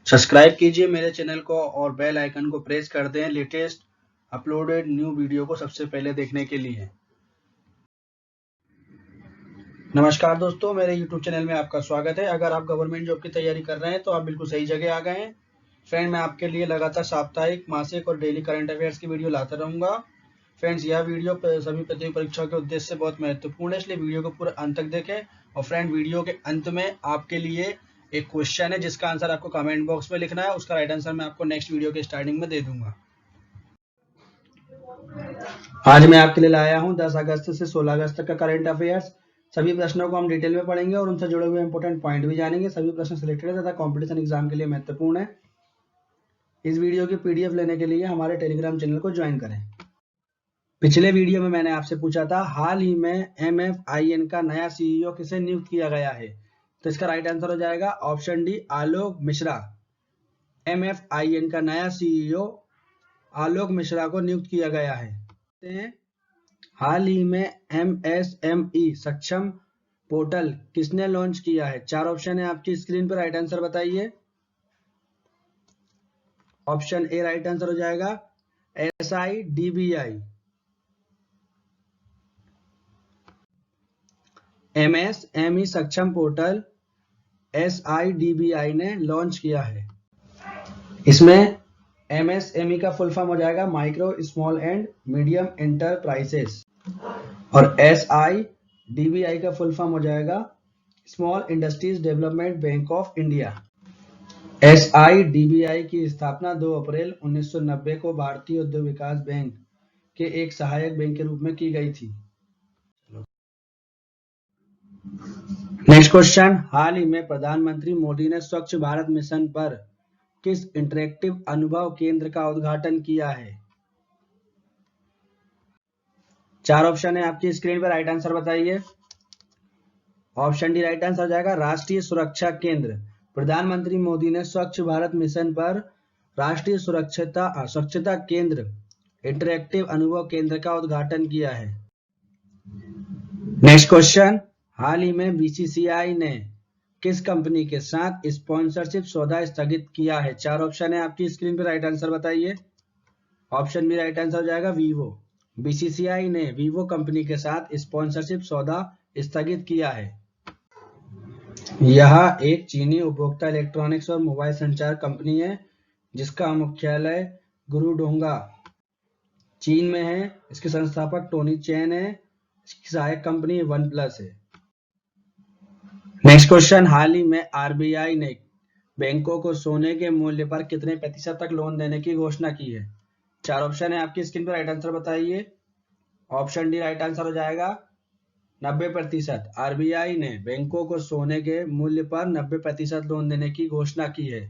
Subscribe कीजिए मेरे channel को और बेल आइकन को प्रेस कर दें लेटेस्ट अपलोडेड न्यू वीडियो को सबसे पहले देखने के लिए। नमस्कार दोस्तों, मेरे YouTube चैनल में आपका स्वागत है। अगर आप गवर्नमेंट जॉब की तैयारी कर रहे हैं तो आप बिल्कुल सही जगह आ गए हैं। फ्रेंड, मैं आपके लिए लगातार साप्ताहिक, मासिक और डेली करंट अफेयर्स की वीडियो लाता रहूंगा। फ्रेंड्स, यह वीडियो सभी प्रतियोगी परीक्षा के उद्देश्य से बहुत महत्वपूर्ण है, इसलिए वीडियो को पूरा अंत तक देखें। और फ्रेंड, वीडियो के अंत में आपके लिए एक क्वेश्चन है जिसका आंसर आपको कमेंट बॉक्स में लिखना है। उसका राइट आंसर मैं आपको नेक्स्ट वीडियो के स्टार्टिंग में दे दूंगा। आज मैं आपके लिए लाया हूं 10 अगस्त से 16 अगस्त तक का करंट अफेयर्स। सभी प्रश्नों को हम डिटेल में पढ़ेंगे और उनसे जुड़े हुए इंपॉर्टेंट पॉइंट भी जानेंगे। सभी प्रश्न सिलेक्टेड है तथा कंपटीशन एग्जाम के लिए महत्वपूर्ण है। इस वीडियो की पीडीएफ लेने के लिए हमारे टेलीग्राम चैनल को ज्वाइन करें। पिछले वीडियो में मैंने आपसे पूछा था, हाल ही में MFIN का नया CEO किसे नियुक्त किया गया है? तो इसका राइट आंसर हो जाएगा ऑप्शन डी, आलोक मिश्रा। MFIN का नया CEO आलोक मिश्रा को नियुक्त किया गया है। हाल ही में MSME सक्षम पोर्टल किसने लॉन्च किया है? चार ऑप्शन है आपकी स्क्रीन पर, राइट आंसर बताइए। ऑप्शन ए राइट आंसर हो जाएगा SIDBI। MSME सक्षम पोर्टल SIDBI ने लॉन्च किया है। इसमें MSME का फुल फॉर्म हो जाएगा micro small and medium enterprises और SIDBI का फुल फॉर्म हो जाएगा small industries development bank of India. SIDBI की स्थापना 2 अप्रैल 1990 को भारतीय उद्योग विकास बैंक के एक सहायक बैंक के रूप में की गई थी। नेक्स्ट क्वेश्चन, हाल ही में प्रधानमंत्री मोदी ने स्वच्छ भारत मिशन पर किस इंटरेक्टिव अनुभव केंद्र का उद्घाटन किया है? चार ऑप्शन है आपकी स्क्रीन पर, राइट आंसर बताइए। ऑप्शन डी राइट आंसर हो जाएगा राष्ट्रीय सुरक्षा केंद्र। प्रधानमंत्री मोदी ने स्वच्छ भारत मिशन पर राष्ट्रीय स्वच्छता केंद्र इंटरेक्टिव अनुभव केंद्र का उद्घाटन किया है। नेक्स्ट क्वेश्चन, हाल ही में BCCI ने किस कंपनी के साथ स्पॉन्सरशिप सौदा स्थगित किया है? चार ऑप्शन है आपकी स्क्रीन पर, राइट आंसर बताइए। ऑप्शन बी राइट आंसर हो जाएगा वीवो। BCCI ने वीवो कंपनी के साथ स्पॉन्सरशिप सौदा स्थगित किया है। यह एक चीनी उपभोक्ता इलेक्ट्रॉनिक्स और मोबाइल संचार कंपनी है जिसका मुख्यालय गुरुडोंगा चीन में है। इसके संस्थापक टोनी चैन है। इसकी सहायक कंपनी वन प्लस है। नेक्स्ट क्वेश्चन, हाल ही में RBI ने बैंकों को सोने के मूल्य पर कितने प्रतिशत तक लोन देने की घोषणा की है? चार ऑप्शन है आपकी स्क्रीन पर, राइट आंसर बताइए। ऑप्शन डी राइट आंसर हो जाएगा 90%। RBI ने बैंकों को सोने के मूल्य पर 90% लोन देने की घोषणा की है।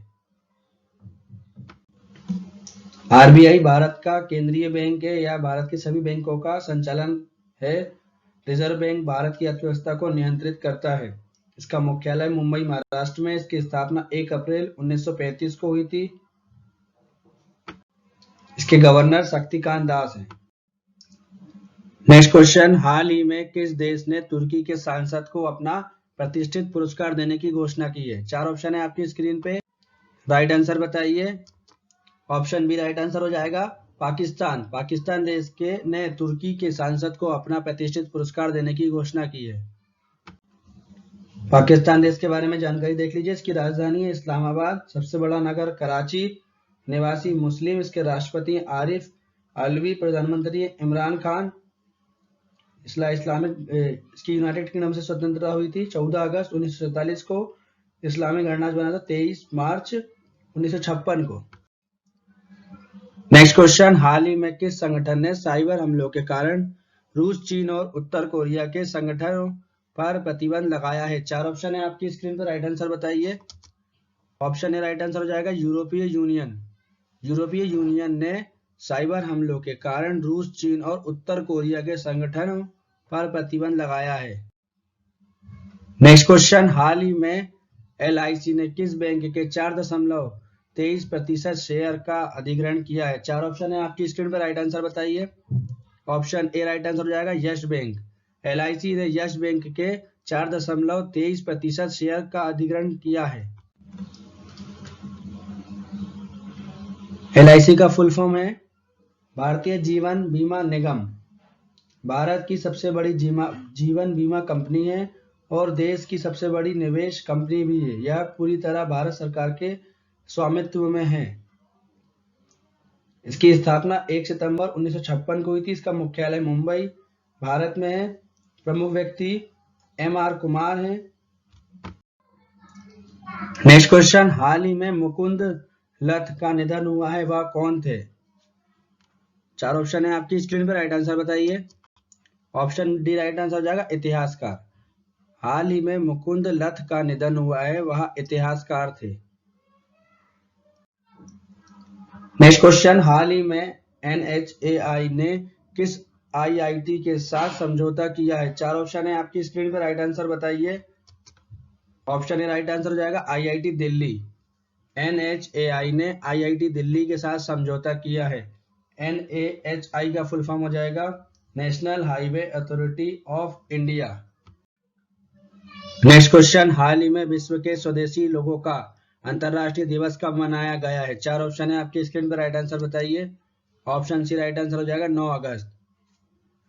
RBI भारत का केंद्रीय बैंक है या भारत के सभी बैंकों का संचालन है। रिजर्व बैंक भारत की अर्थव्यवस्था को नियंत्रित करता है। इसका मुख्यालय मुंबई महाराष्ट्र में। इसकी स्थापना 1 अप्रैल 1935 को हुई थी। इसके गवर्नर शक्तिकांत दास हैं। नेक्स्ट क्वेश्चन, हाल ही में किस देश ने तुर्की के सांसद को अपना प्रतिष्ठित पुरस्कार देने की घोषणा की है? चार ऑप्शन है आपकी स्क्रीन पे, राइट आंसर बताइए। ऑप्शन बी राइट आंसर हो जाएगा पाकिस्तान। पाकिस्तान देश के ने तुर्की के सांसद को अपना प्रतिष्ठित पुरस्कार देने की घोषणा की है। पाकिस्तान देश के बारे में जानकारी देख लीजिए। इसकी राजधानी है इस्लामाबाद, सबसे बड़ा नगर कराची, निवासी मुस्लिम, इसके राष्ट्रपति आरिफ अलवी, प्रधानमंत्री इमरान खान। इसकी यूनाइटेड किंगडम से स्वतंत्रता हुई थी 14 अगस्त 1947 को। इस्लामिक गणराज्य बना था 23 मार्च 1956 को। नेक्स्ट क्वेश्चन, हाल ही में किस संगठन ने साइबर हमलों के कारण रूस, चीन और उत्तर कोरिया के संगठनों पर प्रतिबंध लगाया है? चार ऑप्शन है आपकी स्क्रीन पर, राइट आंसर बताइए। ऑप्शन ए राइट आंसर हो जाएगा यूरोपीय यूनियन। यूरोपीय यूनियन ने साइबर हमलों के कारण रूस, चीन और उत्तर कोरिया के संगठनों पर प्रतिबंध लगाया है। नेक्स्ट क्वेश्चन, हाल ही में LIC ने किस बैंक के 4.23% शेयर का अधिग्रहण किया है? चार ऑप्शन है आपकी स्क्रीन पर, राइट आंसर बताइए। ऑप्शन ए राइट आंसर हो जाएगा यस बैंक। LIC ने यस बैंक के 4.23% शेयर का अधिग्रहण किया है। LIC का फुल फॉर्म है भारतीय जीवन बीमा निगम। भारत की सबसे बड़ी जीवन बीमा कंपनी है और देश की सबसे बड़ी निवेश कंपनी भी है। यह पूरी तरह भारत सरकार के स्वामित्व में है। इसकी स्थापना 1 सितंबर 1956 को हुई थी। इसका मुख्यालय मुंबई भारत में है। प्रमुख व्यक्ति MR कुमार हैं। नेक्स्ट क्वेश्चन, हाल ही में मुकुंद लथ का निधन हुआ है, वह कौन थे? 4 ऑप्शन है आपकी स्क्रीन पर, राइट आंसर बताइए। ऑप्शन डी राइट आंसर हो जाएगा इतिहासकार। हाल ही में मुकुंद लथ का निधन हुआ है, वह इतिहासकार थे। नेक्स्ट क्वेश्चन, हाल ही में NHAI ने किस IIT के साथ समझौता किया है? 4 ऑप्शन है आपकी स्क्रीन पर, राइट आंसर बताइए। ऑप्शन ए राइट आंसर हो जाएगा IIT दिल्ली। NHAI ने IIT दिल्ली के साथ समझौता किया है। NHAI का फुल फॉर्म हो जाएगा National Highway Authority of India. Next question, हाल ही में विश्व के स्वदेशी लोगों का अंतरराष्ट्रीय दिवस कब मनाया गया है? 4 ऑप्शन है आपकी स्क्रीन पर, राइट आंसर बताइए। ऑप्शन सी राइट आंसर हो जाएगा 9 अगस्त।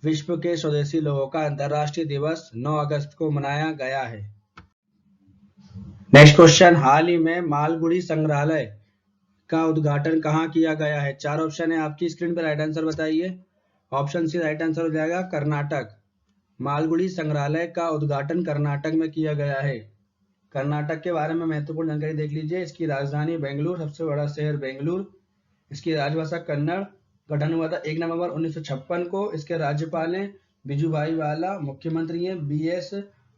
विश्व के स्वदेशी लोगों का अंतरराष्ट्रीय दिवस 9 अगस्त को मनाया गया है। नेक्स्ट क्वेश्चन, हाल ही में मालगुडी संग्रहालय का उद्घाटन कहाँ किया गया है? 4 ऑप्शन है आपकी स्क्रीन पर, राइट आंसर बताइए। ऑप्शन सी राइट आंसर हो जाएगा कर्नाटक। मालगुडी संग्रहालय का उद्घाटन कर्नाटक में किया गया है। कर्नाटक के बारे में महत्वपूर्ण जानकारी देख लीजिए। इसकी राजधानी बेंगलुरु, सबसे बड़ा शहर बेंगलुरु। इसकी राजभाषा कन्नड़। गठन हुआ था 1 नवंबर 1956 को। इसके राज्यपाल हैं बिजुभाई वाला। मुख्यमंत्री हैं BS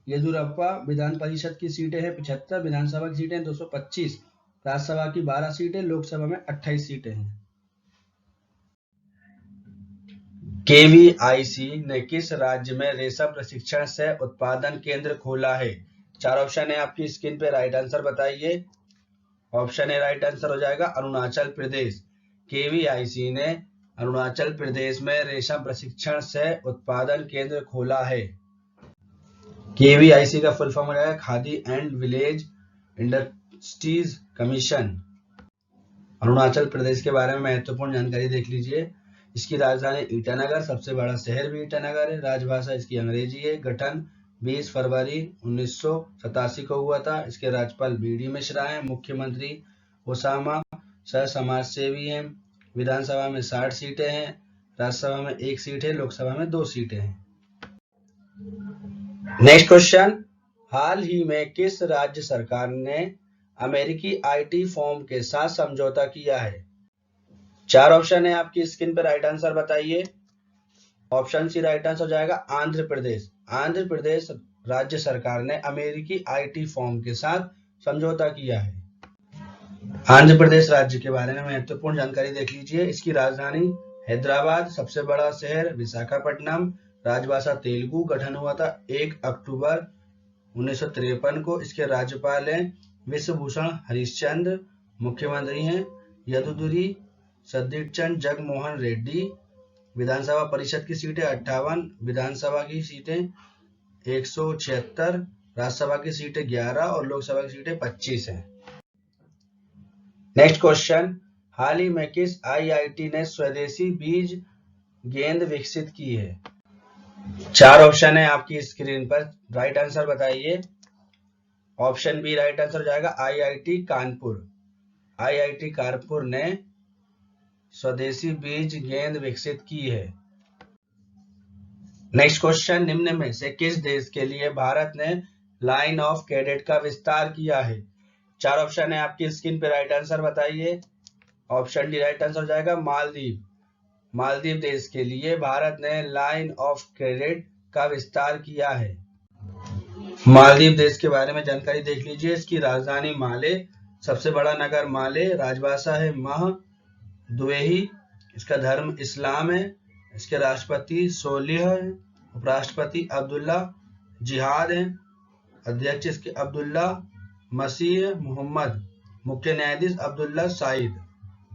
येदुरप्पा। विधान परिषद की सीटें हैं 75। विधानसभा की सीटें 225। राज्यसभा की 12 सीटें। लोकसभा में 28 सीटें हैं। KVIC ने किस राज्य में रेशम प्रशिक्षण सह उत्पादन केंद्र खोला है? 4 ऑप्शन है आपकी स्क्रीन पे, राइट आंसर बताइए। ऑप्शन ए राइट आंसर हो जाएगा अरुणाचल प्रदेश। KVIC ने अरुणाचल प्रदेश में रेशम प्रशिक्षण सह उत्पादन केंद्र खोला है। KVIC का फुल फॉर्म हो जाएगा Khadi and Village Industries Commission. Arunachal Pradesh के बारे में महत्वपूर्ण जानकारी देख लीजिए। इसकी राजधानी ईटानगर, सबसे बड़ा शहर भी ईटानगर है। राजभाषा इसकी अंग्रेजी है। गठन 20 फरवरी 1987 को हुआ था। इसके राज्यपाल BD मिश्रा हैं। मुख्यमंत्री ओसामा सह समाज सेवी हैं। विधानसभा में 60 सीटें हैं। राज्यसभा में 1 सीट है। लोकसभा में 2 सीटें हैं। नेक्स्ट क्वेश्चन, हाल ही में किस राज्य सरकार ने अमेरिकी IT फर्म के साथ समझौता किया है? 4 ऑप्शन है आपकी स्क्रीन पर, राइट आंसर बताइए। ऑप्शन सी राइट आंसर हो जाएगा आंध्र प्रदेश। आंध्र प्रदेश राज्य सरकार ने अमेरिकी IT फर्म के साथ समझौता किया है। आंध्र प्रदेश राज्य के बारे में महत्वपूर्ण जानकारी देख लीजिए। इसकी राजधानी हैदराबाद, सबसे बड़ा शहर विशाखापट्टनम। राजभाषा तेलुगु। गठन हुआ था 1 अक्टूबर 1953 को। इसके राज्यपाल हैं विश्वभूषण हरिश्चंद्र। मुख्यमंत्री हैं यदुदुरी सदीचंद जगमोहन रेड्डी। विधानसभा परिषद की सीटें 58। विधानसभा की सीटें 176। राज्यसभा की सीटें 11 और लोकसभा की सीटें 25 हैं। नेक्स्ट क्वेश्चन, हाल ही में किस IIT ने स्वदेशी बीज गेंद विकसित की है? 4 ऑप्शन है आपकी स्क्रीन पर, राइट आंसर बताइए। ऑप्शन बी राइट आंसर हो जाएगा IIT कानपुर। IIT कानपुर ने स्वदेशी बीज गेंद विकसित की है। नेक्स्ट क्वेश्चन, निम्न में से किस देश के लिए भारत ने लाइन ऑफ कैडेट का विस्तार किया है? 4 ऑप्शन है आपकी स्क्रीन पे, राइट आंसर बताइए। ऑप्शन डी राइट आंसर हो जाएगा मालदीव। मालदीव देश के लिए भारत ने लाइन ऑफ कैडेट का विस्तार किया है। मालदीव देश के बारे में जानकारी देख लीजिए। इसकी राजधानी माले, सबसे बड़ा नगर माले। राजभाषा है मह दुवेही। इसका धर्म इस्लाम है। इसके राष्ट्रपति सोलिह है। उपराष्ट्रपति अब्दुल्ला जिहाद है। अध्यक्ष इसके अब्दुल्ला मसीह मोहम्मद। मुख्य न्यायाधीश अब्दुल्ला साइद।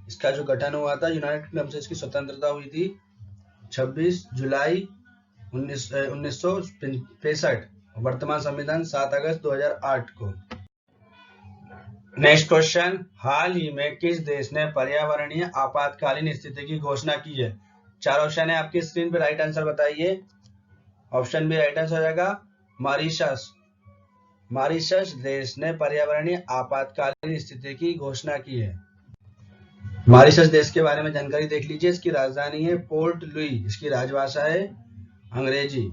इसका जो गठन हुआ था यूनाइटेड किंगडम से इसकी स्वतंत्रता हुई थी 26 जुलाई 1965। वर्तमान संविधान 7 अगस्त 2008 को। नेक्स्ट क्वेश्चन, हाल ही में किस देश ने पर्यावरणीय आपातकालीन स्थिति की घोषणा की है? चार ऑप्शन है आपकी स्क्रीन पे, राइट आंसर बताइए। ऑप्शन बी राइट आंसर हो जाएगा मॉरिशस। मॉरिशस देश ने पर्यावरणीय आपातकालीन स्थिति की घोषणा की है। मॉरिशस देश के बारे में जानकारी देख लीजिए। इसकी राजधानी है पोर्ट लुई, इसकी राजभाषा है अंग्रेजी,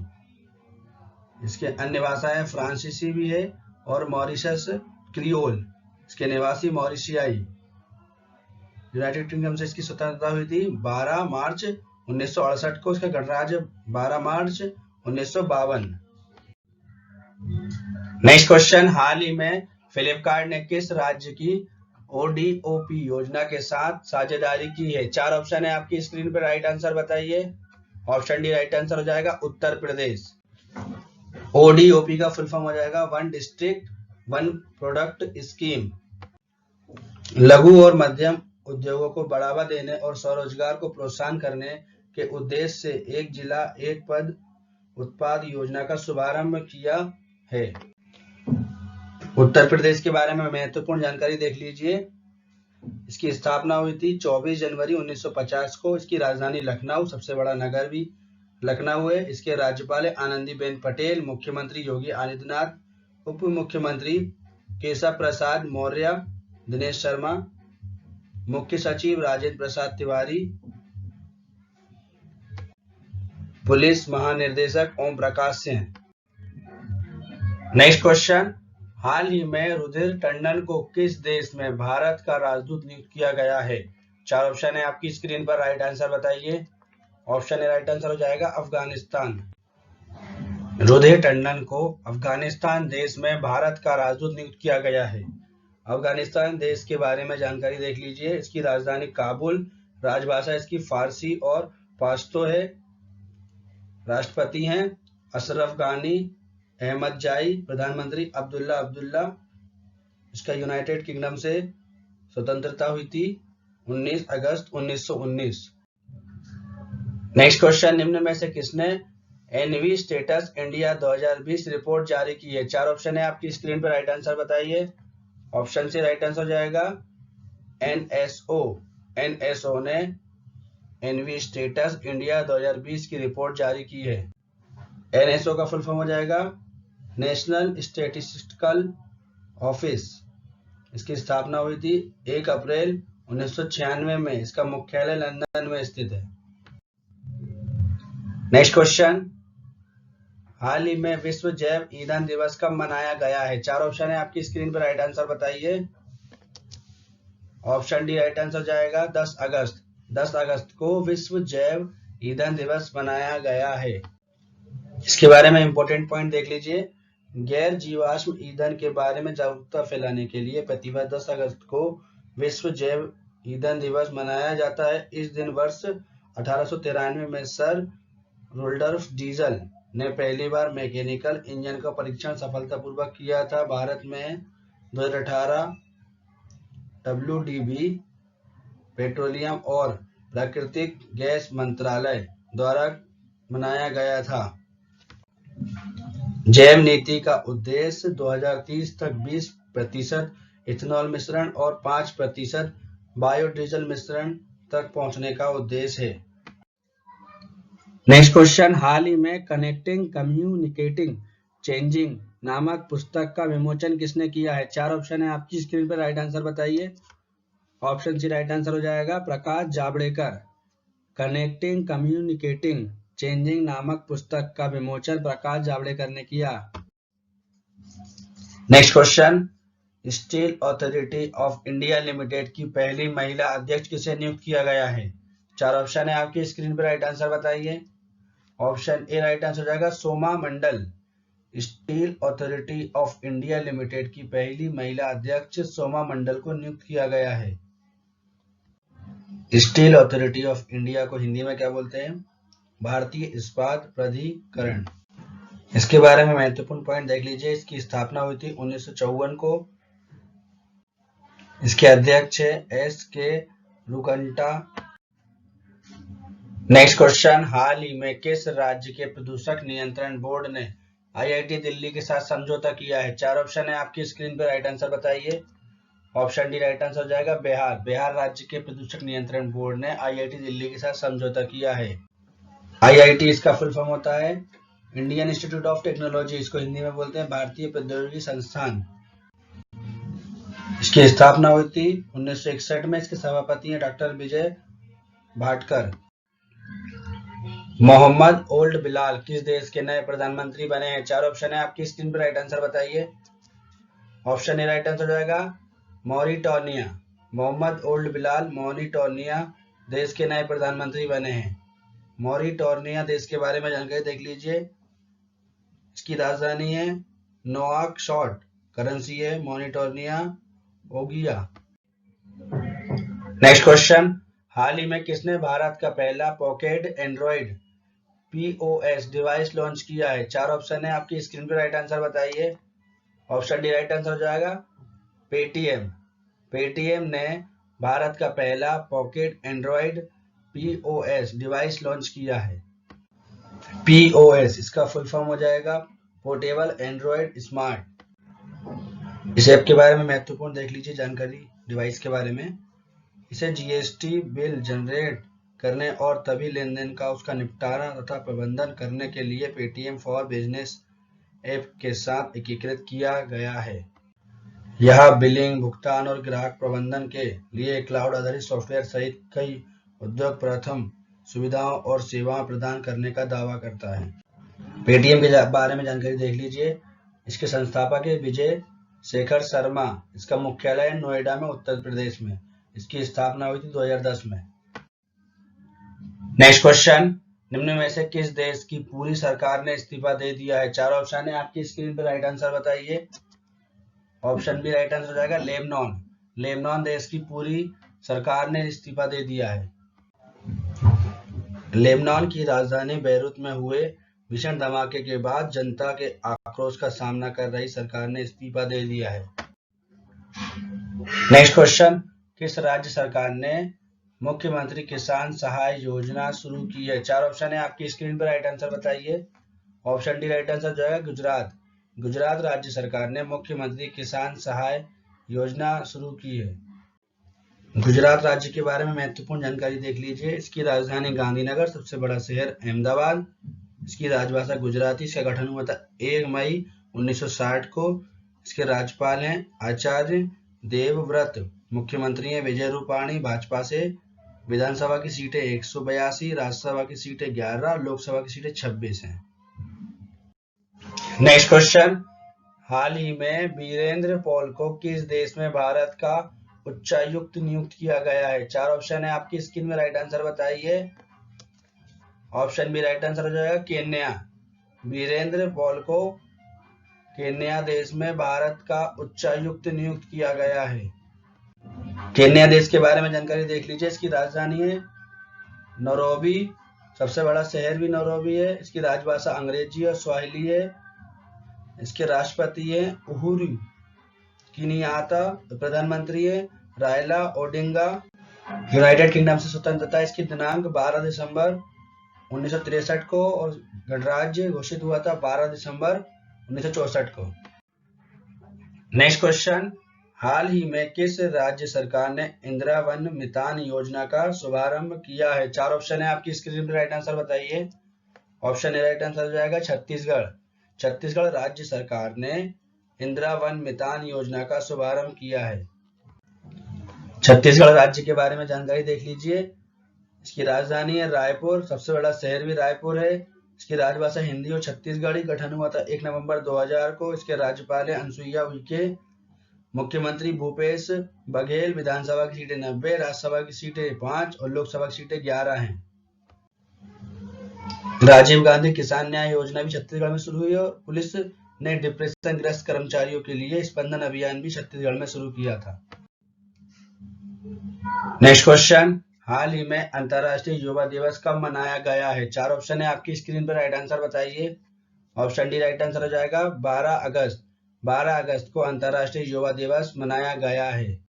इसके अन्य भाषा है फ्रांसीसी भी है और मॉरिशस क्रियोल, इसके निवासी मॉरिशियाई। यूनाइटेड किंगडम से इसकी स्वतंत्रता हुई थी 12 मार्च 1968 को। इसका गणराज्य 12 मार्च 1952। नेक्स्ट क्वेश्चन, हाल ही में फ्लिपकार्ट ने किस राज्य की ओडीओपी योजना के साथ साझेदारी की है? चार ऑप्शन है आपकी स्क्रीन पर, राइट आंसर बताइए। ऑप्शन डी राइट आंसर हो जाएगा उत्तर प्रदेश। ओडीओपी का फुल फॉर्म हो जाएगा one district one product scheme. लघु और मध्यम उद्योगों को बढ़ावा देने और स्वरोजगार को प्रोत्साहन करने के उद्देश्य से एक जिला एक पद उत्पाद योजना का शुभारंभ किया है। उत्तर प्रदेश के बारे में महत्वपूर्ण जानकारी देख लीजिए। इसकी स्थापना हुई थी 24 जनवरी 1950 को। इसकी राजधानी लखनऊ, सबसे बड़ा नगर भी लखनऊ है। इसके राज्यपाल आनंदीबेन पटेल, मुख्यमंत्री योगी आदित्यनाथ, उप मुख्यमंत्री केशव प्रसाद मौर्य, दिनेश शर्मा, मुख्य सचिव राजेंद्र प्रसाद तिवारी, पुलिस महानिर्देशक ओम प्रकाश सिंह। नेक्स्ट क्वेश्चन, हाल ही में रुधिर टंडन को किस देश में भारत का राजदूत नियुक्त किया गया है? चार ऑप्शन है आपकी स्क्रीन पर, राइट आंसर बताइए। ऑप्शन ए राइट आंसर हो जाएगा अफगानिस्तान। रुधिर टंडन को अफगानिस्तान देश में भारत का राजदूत नियुक्त किया गया है। अफगानिस्तान देश के बारे में जानकारी देख लीजिए। इसकी राजधानी काबुल, राजभाषा इसकी फारसी और पश्तो है। राष्ट्रपति हैं अशरफ गानी अहमदजाई, प्रधानमंत्री अब्दुल्ला अब्दुल्ला। इसका यूनाइटेड किंगडम से स्वतंत्रता हुई थी 19 अगस्त 1919। नेक्स्ट क्वेश्चन, निम्न में से किसने एनवी स्टेटस इंडिया 2020 रिपोर्ट जारी की है? चार ऑप्शन है आपकी स्क्रीन पर, राइट आंसर बताइए। ऑप्शन सी राइट आंसर हो जाएगा एनएसओ। एनएसओ ने एनवी स्टेटस इंडिया 2020 की रिपोर्ट जारी की है। एनएसओ का फुल फॉर्म हो जाएगा नेशनल स्टैटिस्टिकल ऑफिस। इसकी स्थापना हुई थी 1 अप्रैल 1996 में। इसका मुख्यालय लंदन में स्थित है। नेक्स्ट क्वेश्चन, हाल ही में विश्व जैव ईंधन दिवस कब मनाया गया है? चार ऑप्शन है आपकी स्क्रीन पर, राइट आंसर बताइए। ऑप्शन डी राइट आंसर जाएगा 10 अगस्त। 10 अगस्त को विश्व जैव ईंधन दिवस मनाया गया है। इसके बारे में इंपॉर्टेंट पॉइंट देख लीजिए। गैर जीवाश्म ईंधन के बारे में जागरूकता फैलाने के लिए प्रतिवर्ष 10 अगस्त को विश्व जैव ईंधन दिवस मनाया जाता है। इस दिन वर्ष 1893 में सर रुडोल्फ डीजल ने पहली बार मैकेनिकल इंजन का परीक्षण सफलतापूर्वक किया था। भारत में 2018 WDB पेट्रोलियम और प्राकृतिक गैस मंत्रालय द्वारा मनाया गया था। जैव नीति का उद्देश्य 2030 तक 20% इथेनॉल मिश्रण और 5% बायोडीजल मिश्रण तक पहुंचने का उद्देश्य है। नेक्स्ट क्वेश्चन, हाल ही में कनेक्टिंग कम्युनिकेटिंग चेंजिंग नामक पुस्तक का विमोचन किसने किया है? चार ऑप्शन है आपकी स्क्रीन पर, राइट आंसर बताइए। ऑप्शन सी राइट आंसर हो जाएगा Prakash Javadekar. Connecting communicating changing नामक पुस्तक का विमोचन प्रकाश जावड़ेकर ने किया। Next question, steel Authority of India Limited की पहली महिला अध्यक्ष किसे नियुक्त किया गया है? चार ऑप्शन है आपकी स्क्रीन पर, राइट आंसर बताइए। ऑप्शन ए राइट आंसर हो जाएगा Soma Mondal. Steel Authority of India Limited की पहली महिला अध्यक्ष सोमा मंडल को नियुक्त किया गया है। स्टील अथॉरिटी ऑफ इंडिया को हिंदी में क्या बोलते हैं? भारतीय इस्पात प्राधिकरण। इसके बारे में महत्वपूर्ण पॉइंट देख लीजिए। इसकी स्थापना हुई थी 1954 को। इसके अध्यक्ष है SK रुकंटा। नेक्स्ट क्वेश्चन, हाल ही में किस राज्य के प्रदूषक नियंत्रण बोर्ड ने IIT दिल्ली के साथ समझौता किया है? चार ऑप्शन है आपकी स्क्रीन पर, राइट आंसर बताइए। ऑप्शन डी राइट आंसर हो जाएगा बिहार। बिहार राज्य के प्रदूषक नियंत्रण बोर्ड ने आईआईटी दिल्ली के साथ समझौता किया है। आईआईटी इसका फुल फॉर्म होता है इंडियन इंस्टीट्यूट ऑफ टेक्नोलॉजी, इसको हिंदी में बोलते हैं भारतीय प्रौद्योगिकी संस्थान। इसकी स्थापना हुई थी 1961 में। इसके सभापति हैं डॉक्टर विजय भाटकर। मोहम्मद ओल्ड बिलाल किस देश के नए प्रधानमंत्री बने हैं? चार ऑप्शन है आपकी स्क्रीन पर, राइट आंसर बताइए। ऑप्शन ए राइट आंसर हो जाएगा Mauritania. Mohamed Ould Bilal Mauritania देश के नए प्रधानमंत्री बने हैं। मॉरिटानिया देश के बारे में जानकारी देख लीजिए। इसकी राजधानी है नोआकशॉट, करेंसी है मॉरिटानिया ओगिया। नेक्स्ट क्वेश्चन, हाल ही में किसने भारत का पहला pocket Android POS device launch किया है? चार ऑप्शन है आपकी स्क्रीन पर, राइट आंसर बताइए। ऑप्शन डी राइट आंसर हो जाएगा पेटीएम। पेटीएम ने भारत का पहला pocket Android POS device launch किया है। POS इसका फुल फॉर्म हो जाएगा पोर्टेबल एंड्रॉइड स्मार्ट। इस ऐप के बारे में महत्वपूर्ण देख लीजिए जानकारी डिवाइस के बारे में। इसे GST बिल जनरेट करने और तभी लेन देन का उसका निपटारा तथा प्रबंधन करने के लिए पेटीएम फॉर बिजनेस ऐप के साथ एकीकृत किया गया है। यह बिलिंग, भुगतान और ग्राहक प्रबंधन के लिए क्लाउड आधारित सॉफ्टवेयर सहित कई उद्योग प्रथम सुविधाओं और सेवाएं प्रदान करने का दावा करता है। पेटीएम के बारे में जानकारी देख लीजिए। इसके संस्थापक है विजय शेखर शर्मा। इसका मुख्यालय नोएडा में उत्तर प्रदेश में। इसकी स्थापना हुई थी 2010 में। नेक्स्ट क्वेश्चन, निम्न में से किस देश की पूरी सरकार ने इस्तीफा दे दिया है? चार ऑप्शन है आपकी स्क्रीन पर, राइट आंसर बताइए। ऑप्शन बी राइट आंसर हो जाएगा लेबनान। लेबनान देश की पूरी सरकार ने इस्तीफा दे दिया है। लेबनान की राजधानी बेरूत में हुए भीषण धमाके के बाद जनता के आक्रोश का सामना कर रही सरकार ने इस्तीफा दे दिया है। नेक्स्ट क्वेश्चन, किस राज्य सरकार ने मुख्यमंत्री किसान सहाय योजना शुरू की है? चार ऑप्शन है आपकी स्क्रीन पर, राइट आंसर बताइए। ऑप्शन डी राइट आंसर जाएगा गुजरात। गुजरात राज्य सरकार ने मुख्यमंत्री किसान सहाय योजना शुरू की है। गुजरात राज्य के बारे में महत्वपूर्ण जानकारी देख लीजिए। इसकी राजधानी गांधीनगर, सबसे बड़ा शहर अहमदाबाद। इसकी राजभाषा गुजराती। इसका गठन हुआ था 1 मई 1960 को। इसके राज्यपाल हैं आचार्य देवव्रत। मुख्यमंत्री हैं विजय रूपाणी भाजपा से। विधानसभा की सीटें 182, राज्यसभा की सीटें 11, लोकसभा की सीटें 26 हैं। नेक्स्ट क्वेश्चन, हाल ही में वीरेंद्र पॉल को किस देश में भारत का उच्चायुक्त नियुक्त किया गया है? चार ऑप्शन है आपकी स्क्रीन में, राइट आंसर बताइए। ऑप्शन बी राइट आंसर हो जाएगा केन्या। वीरेंद्र पॉल को केन्या देश में भारत का उच्चायुक्त नियुक्त किया गया है। केन्या देश के बारे में जानकारी देख लीजिए। इसकी राजधानी है नैरोबी, सबसे बड़ा शहर भी नैरोबी है। इसकी राजभाषा अंग्रेजी और स्वाहिली है। इसके राष्ट्रपति है उहुरु केनियात्ता। प्रधानमंत्री है रायला ओडिंगा। यूनाइटेड किंगडम से स्वतंत्रता इसकी दिनांक 12 दिसंबर 1963 को और गणराज्य घोषित हुआ था 12 दिसंबर 1964 को। नेक्स्ट क्वेश्चन, हाल ही में किस राज्य सरकार ने इंदिरा वन मितान योजना का शुभारंभ किया है? चार ऑप्शन है आपकी स्क्रीन पर, राइट आंसर बताइए। ऑप्शन ए राइट आंसर हो जाएगा छत्तीसगढ़। छत्तीसगढ़ राज्य सरकार ने इंदिरा वन मितान योजना का शुभारंभ किया है। छत्तीसगढ़ राज्य के बारे में जानकारी देख लीजिए। इसकी राजधानी है रायपुर, सबसे बड़ा शहर भी रायपुर है। इसकी राजभाषा हिंदी और छत्तीसगढ़ी। गठन हुआ था 1 नवंबर 2000 को। इसके राज्यपाल है अनसुईया उइके। मुख्यमंत्री भूपेश बघेल। विधानसभा की सीटें 90, राज्यसभा की सीटें 5 और लोकसभा की सीटें 11 हैं। राजीव गांधी किसान न्याय योजना भी छत्तीसगढ़ में शुरू हुई और पुलिस ने डिप्रेशन ग्रस्त कर्मचारियों के लिए स्पंदन अभियान भी छत्तीसगढ़ में शुरू किया था। नेक्स्ट क्वेश्चन, हाल ही में अंतर्राष्ट्रीय युवा दिवस कब मनाया गया है? चार ऑप्शन है आपकी स्क्रीन पर, राइट आंसर बताइए। ऑप्शन डी राइट आंसर हो जाएगा 12 अगस्त। 12 अगस्त को अंतर्राष्ट्रीय युवा दिवस मनाया गया है।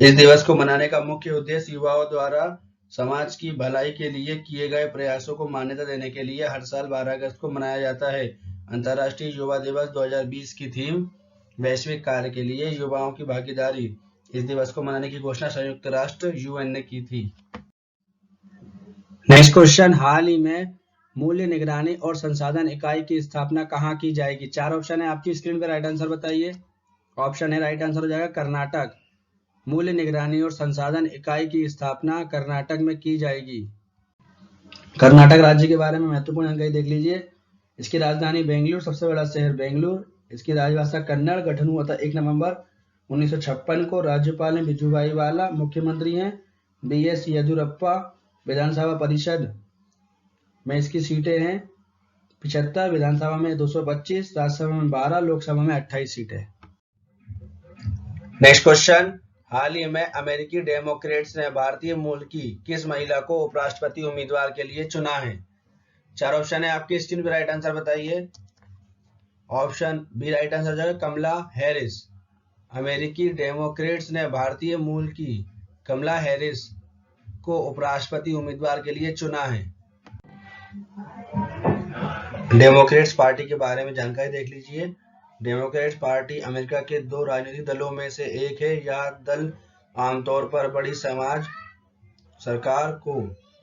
इस दिवस को मनाने का मुख्य उद्देश्य युवाओं द्वारा समाज की भलाई के लिए किए गए प्रयासों को मान्यता देने के लिए हर साल 12 अगस्त को मनाया जाता है। अंतर्राष्ट्रीय युवा दिवस 2020 की थीम वैश्विक कार्य के लिए युवाओं की भागीदारी, इस दिवस को मनाने की घोषणा संयुक्त राष्ट्र यूएन ने की थी। नेक्स्ट क्वेश्चन, हाल ही में मूल्य निगरानी और संसाधन इकाई की स्थापना कहाँ की जाएगी? 4 ऑप्शन है आपकी स्क्रीन पर, राइट आंसर बताइए। ऑप्शन है, राइट आंसर हो जाएगा कर्नाटक। मूल्य निगरानी और संसाधन इकाई की स्थापना कर्नाटक में की जाएगी। कर्नाटक राज्य के बारे में महत्वपूर्ण जानकारी देख लीजिए। इसकी राजधानी बेंगलुरु, सबसे बड़ा शहर बेंगलुरु। इसकी राजभाषा कन्नड़। गठन हुआ था 1 नवंबर 1956 को। राज्यपाल हैं विजुभाई वाला। मुख्यमंत्री हैं बीएस येदियुरप्पा। विधानसभा परिषद में इसकी सीटें हैं 75, विधानसभा में 225, राज्यसभा में 12, लोकसभा में 28 सीटें। नेक्स्ट क्वेश्चन, हाल ही में अमेरिकी डेमोक्रेट्स ने भारतीय मूल की किस महिला को उपराष्ट्रपति उम्मीदवार के लिए चुना है? 4 ऑप्शन है आपकी स्क्रीन पर, राइट आंसर बताइए। ऑप्शन बी राइट आंसर हो जाएगा कमला हैरिस। अमेरिकी डेमोक्रेट्स ने भारतीय मूल की कमला हैरिस को उपराष्ट्रपति उम्मीदवार के लिए चुना है। डेमोक्रेट्स पार्टी के बारे में जानकारी देख लीजिए। डेमोक्रेट्स पार्टी अमेरिका के 2 राजनीतिक दलों में से एक है। यह दल आमतौर पर बड़ी सरकार को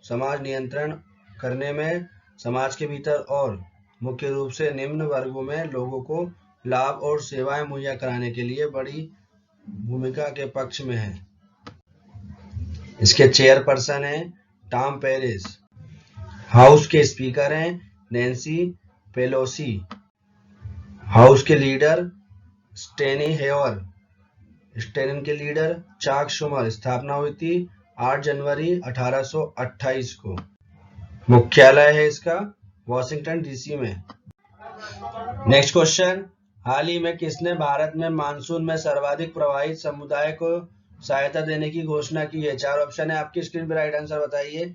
समाज नियंत्रण करने में, समाज के भीतर और मुख्य रूप से निम्न वर्गों में लोगों को लाभ और सेवाएं मुहैया कराने के लिए बड़ी भूमिका के पक्ष में है। इसके चेयरपर्सन हैं टॉम पेरिस। हाउस के स्पीकर हैं नैन्सी पेलोसी। हाउस के लीडर स्टेनी हेवर। स्टेनन के लीडर चाक शुमर। स्थापना हुई थी 8 जनवरी 1828 को। मुख्यालय है इसका वॉशिंगटन डीसी में। नेक्स्ट क्वेश्चन, हाल ही में किसने भारत में मानसून में सर्वाधिक प्रभावित समुदाय को सहायता देने की घोषणा की है? 4 ऑप्शन है आपकी स्क्रीन पर, राइट आंसर बताइए।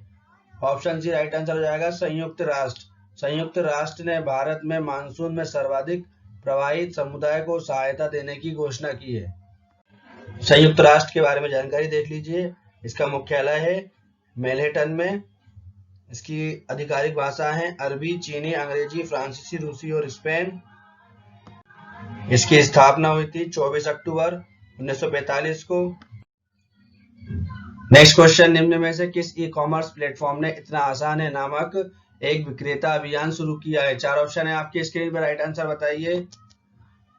ऑप्शन सी राइट आंसर हो जाएगा संयुक्त राष्ट्र। संयुक्त राष्ट्र ने भारत में मानसून में सर्वाधिक प्रभावित समुदाय को सहायता देने की घोषणा की है। संयुक्त राष्ट्र के बारे में जानकारी देख लीजिए। इसका मुख्यालय है मैनहट्टन में। इसकी आधिकारिक भाषा है अरबी, चीनी, अंग्रेजी, फ्रांसीसी, रूसी और स्पेन। इसकी स्थापना हुई थी 24 अक्टूबर 1945 को। नेक्स्ट क्वेश्चन, निम्न में से किस ई कॉमर्स प्लेटफॉर्म ने इतना आसान है नामक एक विक्रेता अभियान शुरू किया है? 4 ऑप्शन है आपकी स्क्रीन पर, राइट आंसर बताइए।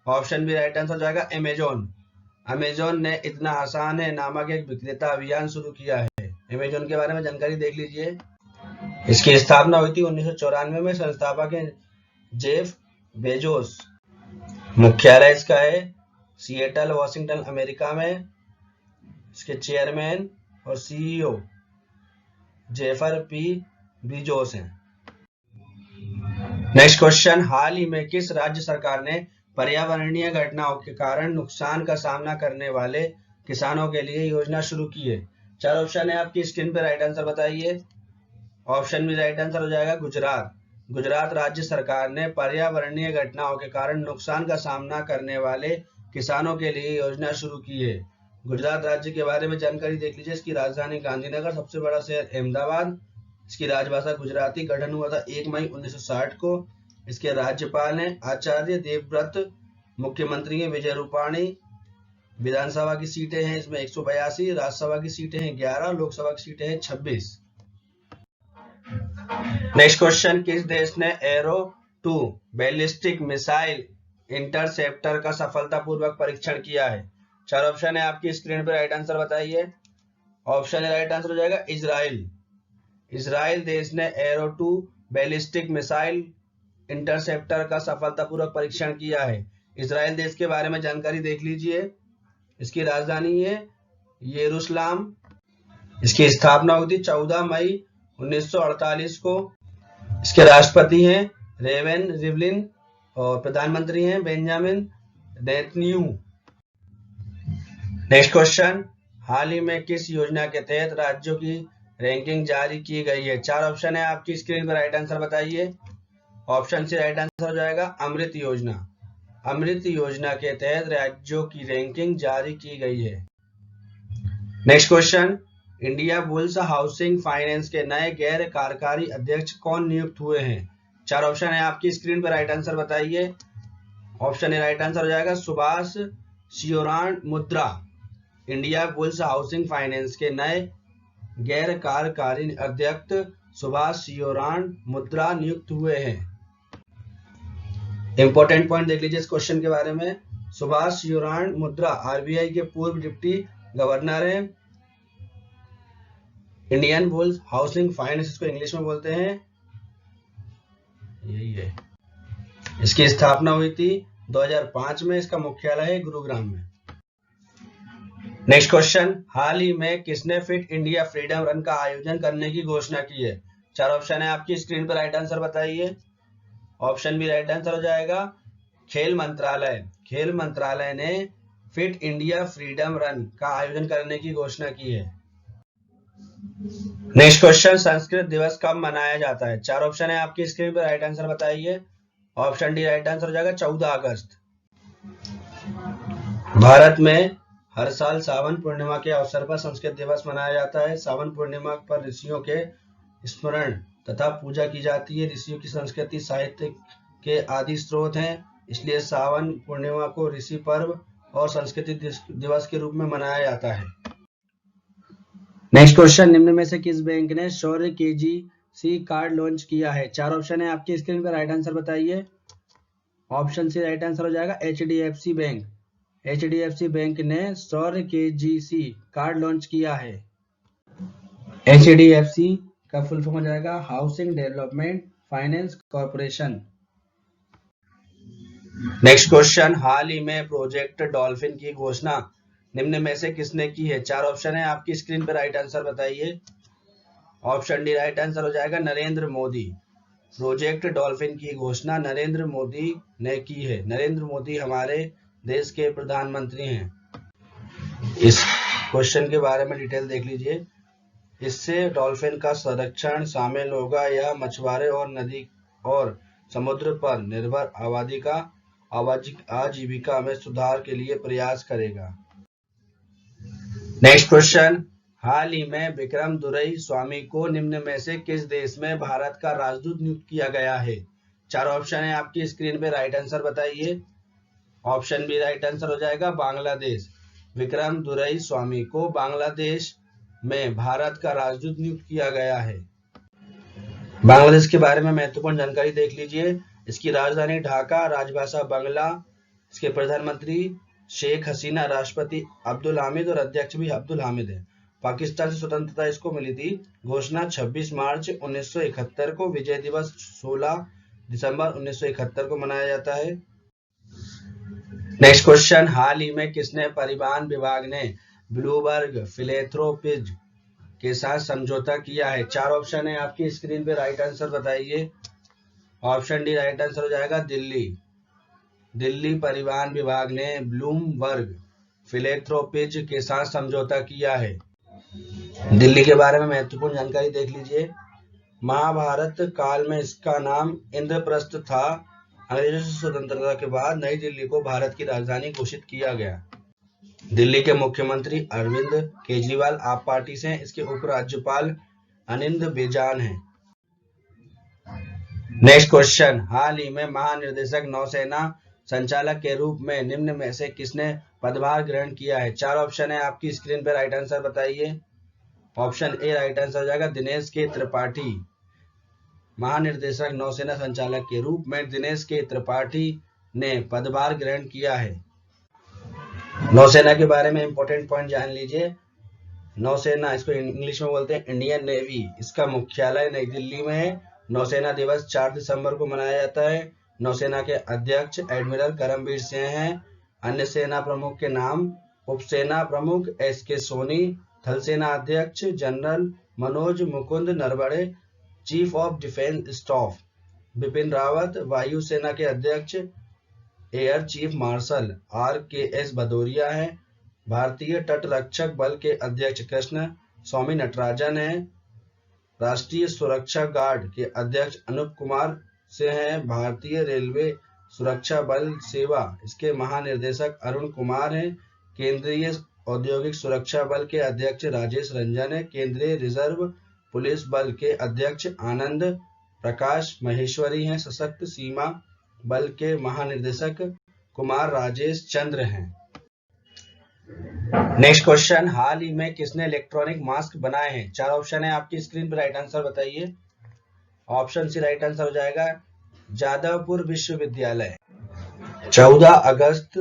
ऑप्शन बी राइट आंसर हो जाएगा अमेजोन। अमेजोन ने इतना आसान है नामक एक विक्रेता अभियान शुरू किया है। अमेजोन के बारे में जानकारी देख लीजिए। इसकी स्थापना हुई थी 1994 में। संस्थापक है जेफ बेजोस। मुख्यालय इसका है सिएटल, वॉशिंगटन, अमेरिका में। इसके चेयरमैन और सीईओ जेफर पी बेजोस हैं। नेक्स्ट क्वेश्चन, हाल ही में किस राज्य सरकार ने पर्यावरणीय घटनाओं के कारण नुकसान का सामना करने वाले किसानों के लिए योजना शुरू की है? 4 ऑप्शन है आपकी स्क्रीन पर, राइट आंसर बताइए। ऑप्शन में राइट आंसर हो जाएगा गुजरात। गुजरात राज्य सरकार ने पर्यावरणीय घटनाओं के कारण नुकसान का सामना करने वाले किसानों के लिए योजना शुरू की है। गुजरात राज्य के बारे में जानकारी देख लीजिए। इसकी राजधानी गांधीनगर, सबसे बड़ा शहर अहमदाबाद। इसकी राजभाषा गुजराती। गठन हुआ था 1 मई 1960 को। इसके राज्यपाल हैं आचार्य देवव्रत। मुख्यमंत्री हैं विजय रूपाणी। विधानसभा की सीटें हैं इसमें 182, राज्यसभा की सीटें हैं 11, लोकसभा की सीटें हैं 26। नेक्स्ट क्वेश्चन, किस देश ने एरो 2 बैलिस्टिक मिसाइल इंटरसेप्टर का सफलतापूर्वक परीक्षण किया है? 4 ऑप्शन है आपकी स्क्रीन पर, राइट आंसर बताइए। ऑप्शन है राइट आंसर हो जाएगा इजराइल। इजराइल देश ने एरो 2 बैलिस्टिक मिसाइल इंटरसेप्टर का सफलतापूर्वक परीक्षण किया है। इजराइल देश के बारे में जानकारी देख लीजिए। इसकी राजधानी है यरूशलेम। इसकी स्थापना हुई थी 14 मई 1948 को। इसके राष्ट्रपति हैं रेवेन रिवलिन और प्रधानमंत्री हैं बेंजामिन नेतन्याहू। नेक्स्ट क्वेश्चन, हाल ही में किस योजना के तहत राज्यों की रैंकिंग जारी की गई है? 4 ऑप्शन है आपकी स्क्रीन पर, राइट आंसर बताइए। ऑप्शन से राइट आंसर हो जाएगा अमृत योजना। अमृत योजना के तहत राज्यों की रैंकिंग जारी की गई है। Next question, India bulls housing finance के नए गैर कार्यकारी अध्यक्ष कौन नियुक्त हुए हैं? 4 ऑप्शन है आपकी स्क्रीन पर, राइट आंसर बताइए। ऑप्शन ए राइट आंसर हो जाएगा सुभाष शियोरान मुद्रा इंडिया बुल्स हाउसिंग फाइनेंस के नए गैर कार्यकारी अध्यक्ष सुभाष शियोरान मुद्रा नियुक्त हुए हैं। इंपॉर्टेंट पॉइंट देख लीजिए इस क्वेश्चन के बारे में। सुभाष शियोरान मुद्रा आरबीआई के पूर्व डिप्टी गवर्नर हैं। इंडियन बुल्स हाउसिंग फाइनेंस इसको इंग्लिश में बोलते हैं, यही है। इसकी स्थापना हुई थी 2005 में। इसका मुख्यालय है गुरुग्राम में। नेक्स्ट क्वेश्चन, हाल ही में किसने फिट इंडिया फ्रीडम रन का आयोजन करने की घोषणा की है? 4 ऑप्शन है आपकी स्क्रीन पर, राइट आंसर बताइए। ऑप्शन बी राइट आंसर हो जाएगा खेल मंत्रालय। खेल मंत्रालय ने फिट इंडिया फ्रीडम रन का आयोजन करने की घोषणा की है। नेक्स्ट क्वेश्चन, संस्कृत दिवस कब मनाया जाता है? 4 ऑप्शन है आपकी स्क्रीन पर, राइट आंसर बताइए। ऑप्शन डी राइट आंसर हो जाएगा 14 अगस्त। भारत में हर साल सावन पूर्णिमा के अवसर पर संस्कृत दिवस मनाया जाता है। सावन पूर्णिमा पर ऋषियों के स्मरण तथा पूजा की जाती है। ऋषियों की संस्कृति साहित्य के आदि स्रोत हैं, इसलिए सावन पूर्णिमा को ऋषि पर्व और संस्कृति दिवस के रूप में मनाया जाता है। नेक्स्ट क्वेश्चन, निम्न में से किस बैंक ने शौर्य केजीसी कार्ड लॉन्च किया है? 4 ऑप्शन है आपकी स्क्रीन पर, राइट आंसर बताइए। ऑप्शन सी राइट आंसर हो जाएगा एचडीएफसी बैंक। एचडीएफसी बैंक ने शौर्य केजीसी कार्ड लॉन्च किया है। एचडीएफसी का फुल फॉर्म हो जाएगा Housing Development Finance Corporation. Next question, हाल ही में प्रोजेक्ट डॉल्फिन की घोषणा निम्न में से किसने की है? 4 ऑप्शन है आपकी स्क्रीन पर, राइट आंसर बताइए। ऑप्शन डी राइट आंसर हो जाएगा नरेंद्र मोदी। प्रोजेक्ट डॉल्फिन की घोषणा नरेंद्र मोदी ने की है। नरेंद्र मोदी हमारे देश के प्रधानमंत्री हैं। इस क्वेश्चन के बारे में डिटेल देख लीजिए। इससे डॉल्फिन का संरक्षण शामिल होगा। यह मछुआरे और नदी और समुद्र पर निर्भर आबादी का आजीविका में सुधार के लिए प्रयास करेगा। नेक्स्ट क्वेश्चन, हाल ही में विक्रम दुरई स्वामी को निम्न में से किस देश में भारत का राजदूत नियुक्त किया गया है? 4 ऑप्शन है आपकी स्क्रीन पे, राइट आंसर बताइए। ऑप्शन बी राइट आंसर हो जाएगा बांग्लादेश। विक्रम दुरई स्वामी को बांग्लादेश में भारत का राजदूत नियुक्त किया गया है। बांग्लादेश के बारे में महत्वपूर्ण जानकारी देख लीजिए। इसकी राजधानी ढाका, राजभाषा बांग्ला, इसके प्रधानमंत्री शेख हसीना, राष्ट्रपति अब्दुल हामिद और अध्यक्ष भी अब्दुल हामिद है। पाकिस्तान से स्वतंत्रता इसको मिली थी। घोषणा 26 मार्च 1971 को, विजय दिवस 16 दिसंबर 1971 को मनाया जाता है। नेक्स्ट क्वेश्चन, हाल ही में किसने परिवहन विभाग ने ब्लूमबर्ग फिलैंथ्रोपीज के साथ समझौता किया है? 4 ऑप्शन है आपकी स्क्रीन पे, राइट आंसर बताइए। ऑप्शन डी राइट आंसर हो जाएगा दिल्ली। दिल्ली परिवहन विभाग ने ब्लूमबर्ग फिलैंथ्रोपीज के साथ समझौता किया है। दिल्ली के बारे में महत्वपूर्ण जानकारी देख लीजिए। महाभारत काल में इसका नाम इंद्रप्रस्थ था। अंग्रेजों से स्वतंत्रता के बाद नई दिल्ली को भारत की राजधानी घोषित किया गया। दिल्ली के मुख्यमंत्री अरविंद केजरीवाल आप पार्टी से हैं। इसके उपराज्यपाल अनिंद बेजान हैं। नेक्स्ट क्वेश्चन, हाल ही में महानिर्देशक नौसेना संचालक के रूप में निम्न में से किसने पदभार ग्रहण किया है? 4 ऑप्शन है आपकी स्क्रीन पर, राइट आंसर बताइए। ऑप्शन ए राइट आंसर हो जाएगा दिनेश के त्रिपाठी। महानिर्देशक नौसेना संचालक के रूप में दिनेश के त्रिपाठी ने पदभार ग्रहण किया है। नौसेना के बारे में इंपॉर्टेंट पॉइंट जान लीजिए। नौसेना, इसको इंग्लिश में बोलते हैं इंडियन नेवी, इसका मुख्यालय नई दिल्ली में है। नौसेना दिवस 4 दिसंबर को मनाया जाता है। नौसेना के अध्यक्ष एडमिरल करमबीर सिंह हैं। अन्य सेना प्रमुख के नाम उपसेना प्रमुख एस.के. सोनी, थल सेना अध्यक्ष general Manoj Mukund Naravane, chief of defence staff Bipin Rawat, वायुसेना के अध्यक्ष एयर चीफ मार्शल आर.के.एस. भदौरिया हैं। भारतीय तट रक्षक बल के अध्यक्ष कृष्ण स्वामी नटराजन हैं। राष्ट्रीय सुरक्षा गार्ड के अध्यक्ष अनूप कुमार से हैं। भारतीय रेलवे सुरक्षा बल सेवा, इसके महानिर्देशक अरुण कुमार हैं। केंद्रीय औद्योगिक सुरक्षा बल के अध्यक्ष राजेश रंजन है। केंद्रीय रिजर्व पुलिस बल के अध्यक्ष आनंद प्रकाश महेश्वरी हैं। सशक्त सीमा बल के महानिदेशक कुमार राजेश चंद्र हैं। नेक्स्ट क्वेश्चन, हाल ही में किसने इलेक्ट्रॉनिक मास्क बनाए हैं? 4 ऑप्शन है आपकी स्क्रीन पर, राइट आंसर बताइए। ऑप्शन सी राइट आंसर हो जाएगा जादवपुर विश्वविद्यालय। 14 अगस्त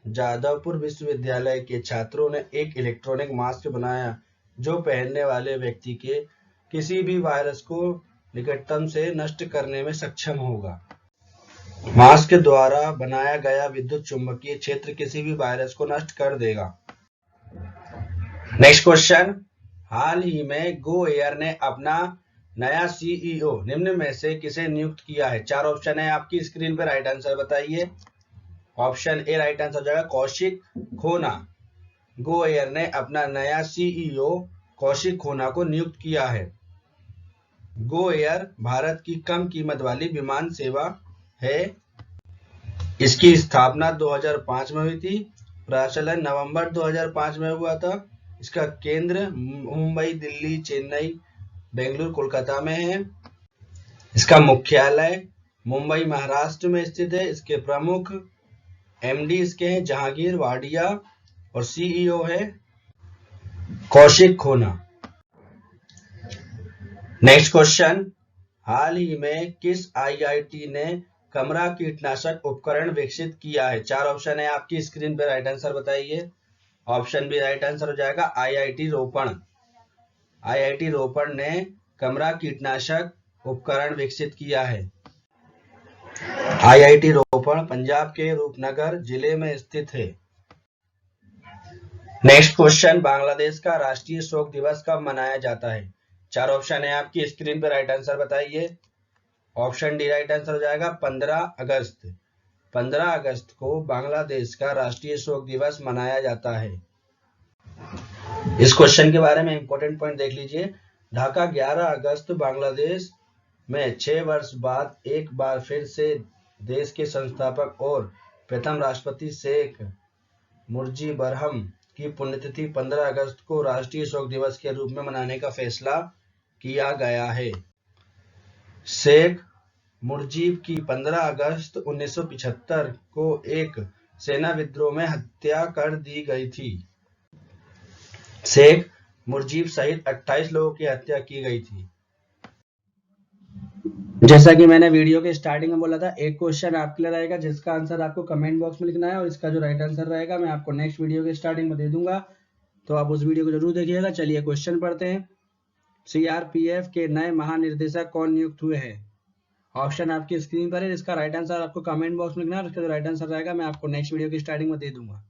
जादवपुर विश्वविद्यालय के छात्रों ने एक इलेक्ट्रॉनिक मास्क बनाया जो पहनने वाले व्यक्ति के किसी भी वायरस को निकटतम से नष्ट करने में सक्षम होगा। मास्क द्वारा बनाया गया विद्युत चुंबकीय क्षेत्र किसी भी वायरस को नष्ट कर देगा। नेक्स्ट क्वेश्चन, हाल ही में गो एयर ने अपना नया सीईओ निम्न में से किसे नियुक्त किया है? 4 ऑप्शन है आपकी स्क्रीन पर, राइट आंसर बताइए। ऑप्शन ए राइट आंसर हो जाएगा कौशिक खोना। गो एयर ने अपना नया सीईओ कौशिक खोना को नियुक्त किया है। गो एयर भारत की कम कीमत वाली विमान सेवा है। इसकी स्थापना 2005 में हुई थी। प्रचलन नवंबर 2005 में हुआ था। इसका केंद्र मुंबई, दिल्ली, चेन्नई, बेंगलुरु, कोलकाता में है। इसका मुख्यालय मुंबई, महाराष्ट्र में स्थित है। इसके प्रमुख एमडी इसके हैं जहांगीर वाडिया और सीईओ है कौशिक खोना। नेक्स्ट क्वेश्चन, हाल ही में किस आईआईटी ने कमरा कीटनाशक उपकरण विकसित किया है? 4 ऑप्शन है आपकी स्क्रीन पर, राइट आंसर बताइए। ऑप्शन बी राइट आंसर हो जाएगा आईआईटी रोपण। आईआईटी रोपण ने कमरा कीटनाशक उपकरण विकसित किया है। आईआईटी रोपण पंजाब के रूपनगर जिले में स्थित है। नेक्स्ट क्वेश्चन, बांग्लादेश का राष्ट्रीय शोक दिवस कब मनाया जाता है? 4 ऑप्शन है आपकी स्क्रीन पर, राइट आंसर बताइए। ऑप्शन डी राइट आंसर हो जाएगा 15 अगस्त। 15 अगस्त को बांग्लादेश का राष्ट्रीय शोक दिवस मनाया जाता है। इस क्वेश्चन के बारे में इंपॉर्टेंट पॉइंट देख लीजिए। ढाका 11 अगस्त बांग्लादेश में 6 वर्ष बाद एक बार फिर से देश के संस्थापक और प्रथम राष्ट्रपति शेख मुजीबुर्रहमान की पुण्यतिथि 15 अगस्त को राष्ट्रीय शोक दिवस के रूप में मनाने का फैसला किया गया है। शेख मुजीब की 15 अगस्त 1975 को एक सेना विद्रोह में हत्या कर दी गई थी। शेख मुजीब सहित 28 लोगों की हत्या की गई थी। जैसा कि मैंने वीडियो के स्टार्टिंग में बोला था, एक क्वेश्चन आपके लिए रहेगा जिसका आंसर आपको कमेंट बॉक्स में लिखना है और इसका जो राइट आंसर रहेगा मैं आपको नेक्स्ट वीडियो के स्टार्टिंग में दे दूंगा, तो आप उस वीडियो को जरूर देखिएगा। चलिए क्वेश्चन पढ़ते हैं। सीआरपीएफ के नए महानिर्देशक कौन नियुक्त हुए हैं? ऑप्शन आपकी स्क्रीन पर है। इसका राइट आंसर आपको कमेंट बॉक्स में लिखना है और इसका जो राइट आंसर रहेगा मैं आपको नेक्स्ट वीडियो की स्टार्टिंग में दे दूंगा।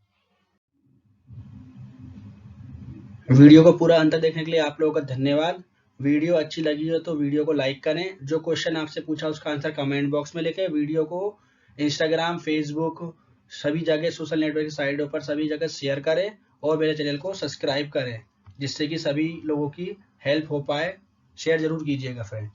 वीडियो को पूरा अंत देखने के लिए आप लोगों का धन्यवाद। वीडियो अच्छी लगी हो तो वीडियो को लाइक करें। जो क्वेश्चन आपसे पूछा उसका आंसर कमेंट बॉक्स में लिखें। वीडियो को इंस्टाग्राम, फेसबुक, सभी जगह सोशल नेटवर्क साइटों पर सभी जगह शेयर करें और मेरे चैनल को सब्सक्राइब करें जिससे कि सभी लोगों की हेल्प हो पाए। शेयर जरूर कीजिएगा फ्रेंड।